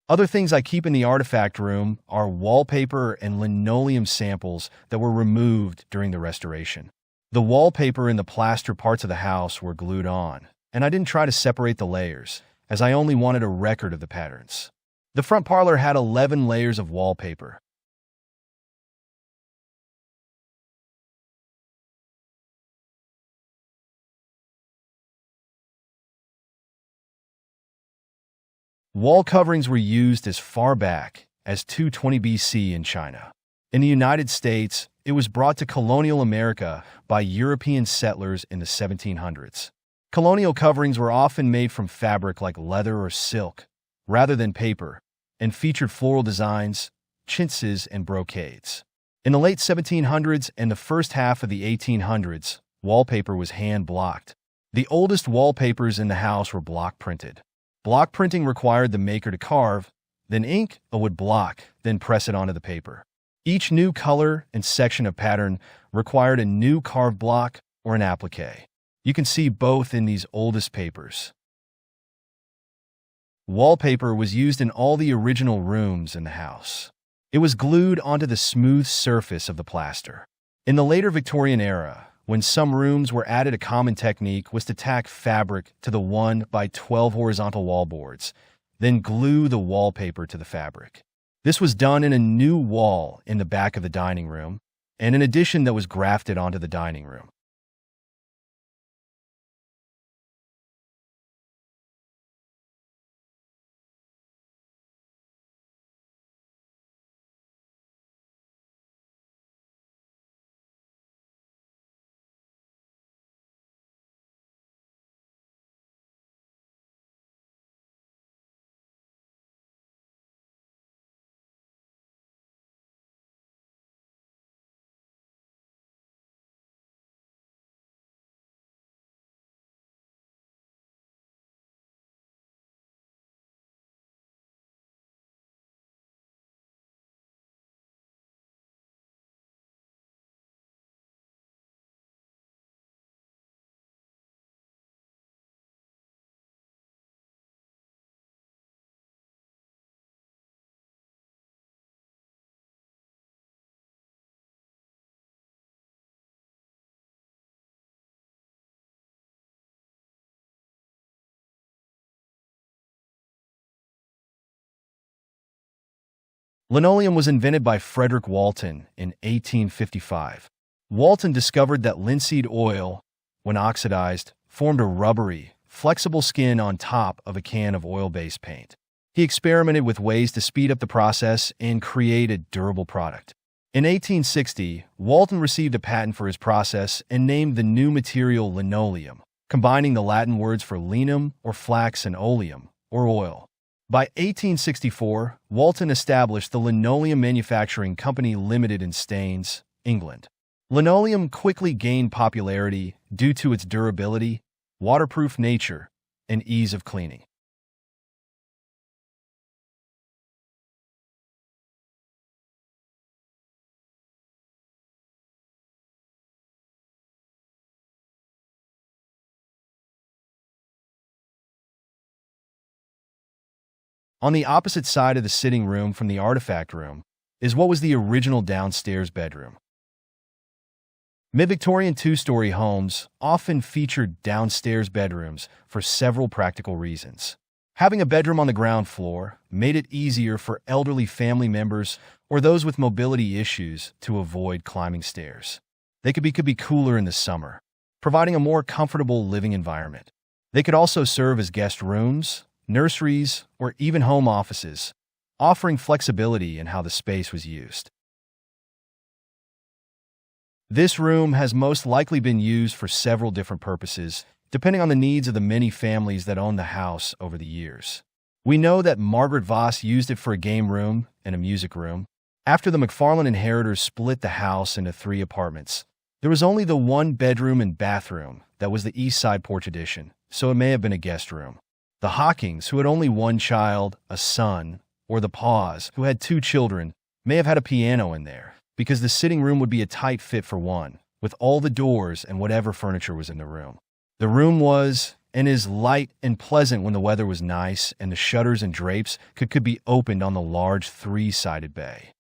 Other things I keep in the artifact room are wallpaper and linoleum samples that were removed during the restoration. The wallpaper and the plaster parts of the house were glued on, and I didn't try to separate the layers, as I only wanted a record of the patterns. The front parlor had 11 layers of wallpaper. Wall coverings were used as far back as 220 BC in China. In the United States, it was brought to colonial America by European settlers in the 1700s. Colonial coverings were often made from fabric like leather or silk, rather than paper, and featured floral designs, chintzes, and brocades. In the late 1700s and the first half of the 1800s, wallpaper was hand-blocked. The oldest wallpapers in the house were block-printed. Block printing required the maker to carve, then ink a wood block, then press it onto the paper. Each new color and section of pattern required a new carved block or an applique. You can see both in these oldest papers. Wallpaper was used in all the original rooms in the house. It was glued onto the smooth surface of the plaster. In the later Victorian era, when some rooms were added, a common technique was to tack fabric to the 1x12 horizontal wallboards, then glue the wallpaper to the fabric. This was done in a new wall in the back of the dining room, and an addition that was grafted onto the dining room. Linoleum was invented by Frederick Walton in 1855. Walton discovered that linseed oil, when oxidized, formed a rubbery, flexible skin on top of a can of oil-based paint. He experimented with ways to speed up the process and create a durable product. In 1860, Walton received a patent for his process and named the new material linoleum, combining the Latin words for linum or flax and oleum, or oil. By 1864, Walton established the Linoleum Manufacturing Company Limited in Staines, England. Linoleum quickly gained popularity due to its durability, waterproof nature, and ease of cleaning. On the opposite side of the sitting room from the artifact room is what was the original downstairs bedroom. Mid-Victorian two-story homes often featured downstairs bedrooms for several practical reasons. Having a bedroom on the ground floor made it easier for elderly family members or those with mobility issues to avoid climbing stairs. They could be cooler in the summer, providing a more comfortable living environment. They could also serve as guest rooms, nurseries, or even home offices, offering flexibility in how the space was used. This room has most likely been used for several different purposes, depending on the needs of the many families that owned the house over the years. We know that Margaret Voss used it for a game room and a music room. After the McFarlane inheritors split the house into 3 apartments, there was only the 1 bedroom and bathroom that was the East Side Porch Edition, so it may have been a guest room. The Hawkings, who had only 1 child, a son, or the Paughs, who had 2 children, may have had a piano in there, because the sitting room would be a tight fit for one, with all the doors and whatever furniture was in the room. The room was, and is light and pleasant when the weather was nice and the shutters and drapes could be opened on the large three-sided bay.